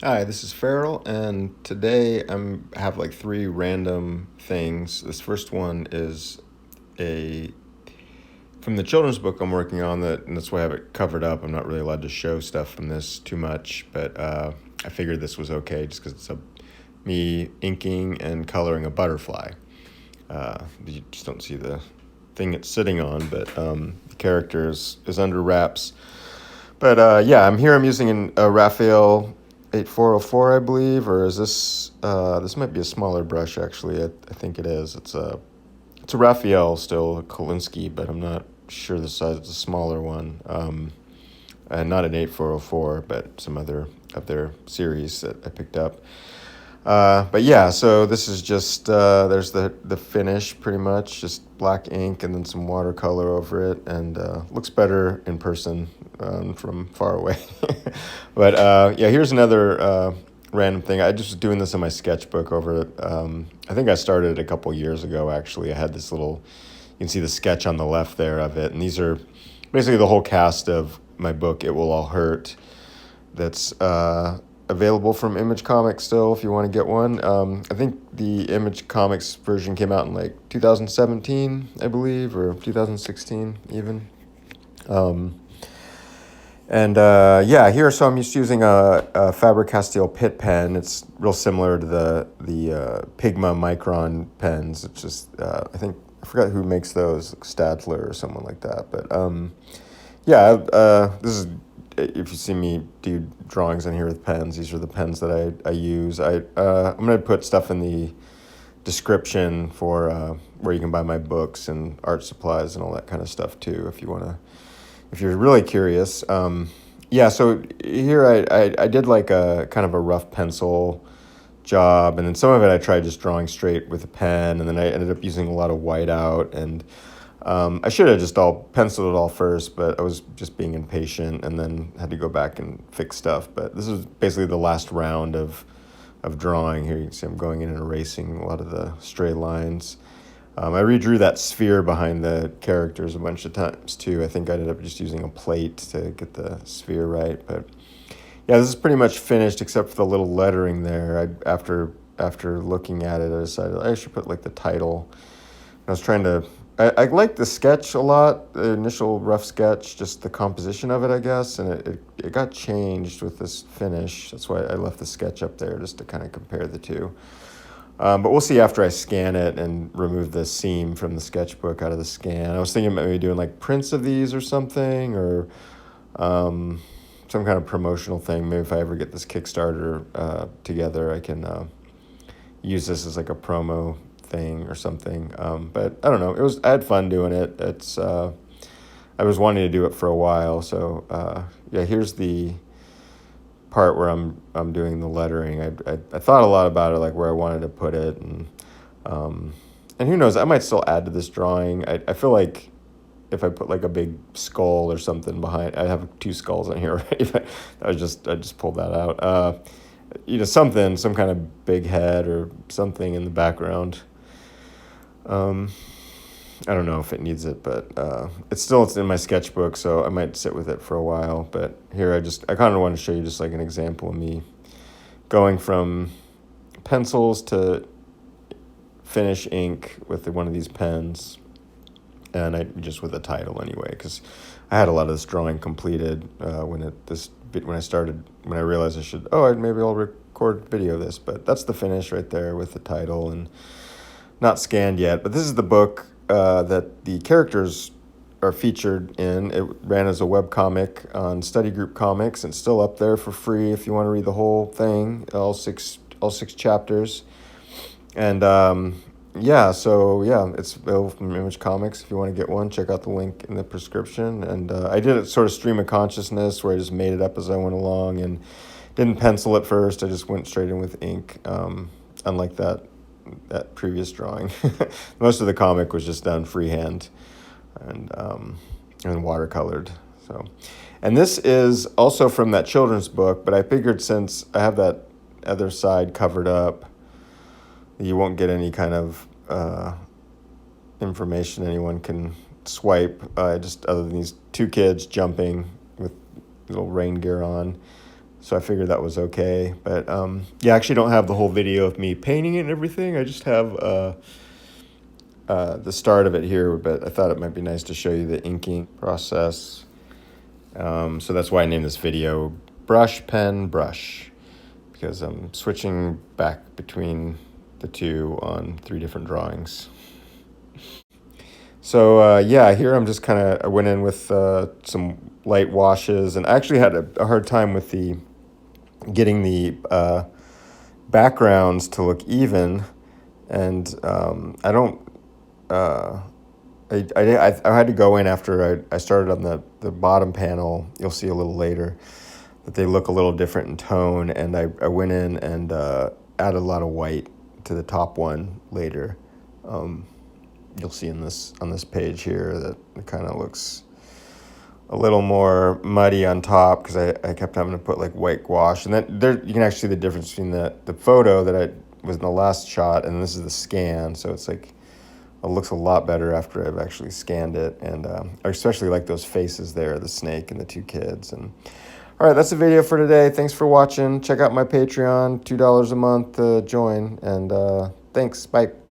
Hi, this is Farel, and today have like three random things. This first one is a from the children's book I'm working on and that's why I have it covered up. I'm not really allowed to show stuff from this too much, but I figured this was okay just because me inking and coloring a butterfly. You just don't see the thing it's sitting on, but the character is under wraps. But yeah, I'm using a Raphael 8404, I believe, or is this? This might be a smaller brush actually. I think it is. It's a Raphael still, a Kolinsky, but I'm not sure the size. It's a smaller one, and not an 8404, but some other of their series that I picked up. But yeah, so this is just there's the finish pretty much, just black ink and then some watercolor over it, and looks better in person from far away. But yeah, here's another random thing. I just was doing this in my sketchbook over. I think I started a couple years ago. Actually, I had this little. You can see the sketch on the left there of it, and these are basically the whole cast of my book. It Will All Hurt. That's available from Image Comics still if you want to get one. I think the Image Comics version came out in like 2017, I believe, or 2016 even. Um, and yeah, here, so I'm just using a Faber Castell Pitt pen. It's real similar to the Pigma Micron pens. It's just, I forgot who makes those, Stadler or someone like that. But yeah, this is, if you see me do drawings in here with pens, these are the pens that I use. I'm going to put stuff in the description for where you can buy my books and art supplies and all that kind of stuff too, if you're really curious. Yeah, so here I did like a kind of a rough pencil job, and then some of it I tried just drawing straight with a pen, and then I ended up using a lot of whiteout, and I should have just all penciled it all first, but I was just being impatient and then had to go back and fix stuff. But this is basically the last round of drawing. Here you can see I'm going in and erasing a lot of the stray lines. I redrew that sphere behind the characters a bunch of times too. I think I ended up just using a plate to get the sphere right. But yeah, this is pretty much finished except for the little lettering there. After looking at it, I decided I should put like the title. I was trying to. I liked the sketch a lot, the initial rough sketch, just the composition of it, I guess, and it got changed with this finish. That's why I left the sketch up there, just to kind of compare the two. But we'll see after I scan it and remove the seam from the sketchbook out of the scan. I was thinking about maybe doing like prints of these or something, or some kind of promotional thing. Maybe if I ever get this Kickstarter together, I can use this as like a promo thing or something. But I don't know. I had fun doing it. I was wanting to do it for a while. So yeah, here's the part where I'm doing the lettering. I thought a lot about it, like where I wanted to put it, and who knows, I might still add to this drawing. I feel like if I put like a big skull or something behind, I have two skulls in here already. But I just pulled that out. Something, some kind of big head or something in the background. Um, I don't know if it needs it, but it's in my sketchbook, so I might sit with it for a while. But here I kind of want to show you just like an example of me going from pencils to finish ink with one of these pens, and I just with a title anyway, because I had a lot of this drawing completed when I realized maybe I'll record video of this, but that's the finish right there with the title and not scanned yet. But this is the book that the characters are featured in. It ran as a webcomic on Studygroup Comics, and it's still up there for free if you want to read the whole thing, all six chapters. And yeah, so yeah, it's available from Image Comics. If you want to get one, check out the link in the prescription. And I did it sort of stream of consciousness, where I just made it up as I went along and didn't pencil at first. I just went straight in with ink, unlike that previous drawing. Most of the comic was just done freehand and watercolored. So, and this is also from that children's book, but I figured since I have that other side covered up, you won't get any kind of information anyone can swipe, just other than these two kids jumping with little rain gear on. So I figured that was okay. But yeah, I actually don't have the whole video of me painting it and everything. I just have the start of it here, but I thought it might be nice to show you the inking process. So that's why I named this video Brush, Pen, Brush, because I'm switching back between the two on 3 different drawings. So yeah, here I'm just I went in with some light washes, and I actually had a hard time with getting the backgrounds to look even, and I don't. I had to go in after I started on the bottom panel. You'll see a little later that they look a little different in tone, and I went in and added a lot of white to the top one later. You'll see on this page here that it kind of looks a little more muddy on top because I kept having to put like white gouache, and then there you can actually see the difference between the photo that I was in the last shot and this is the scan. So it's like it looks a lot better after I've actually scanned it, and I especially like those faces there, the snake and the 2 kids. And all right, that's the video for today. Thanks for watching. Check out my Patreon, $2 a month to join, and thanks. Bye.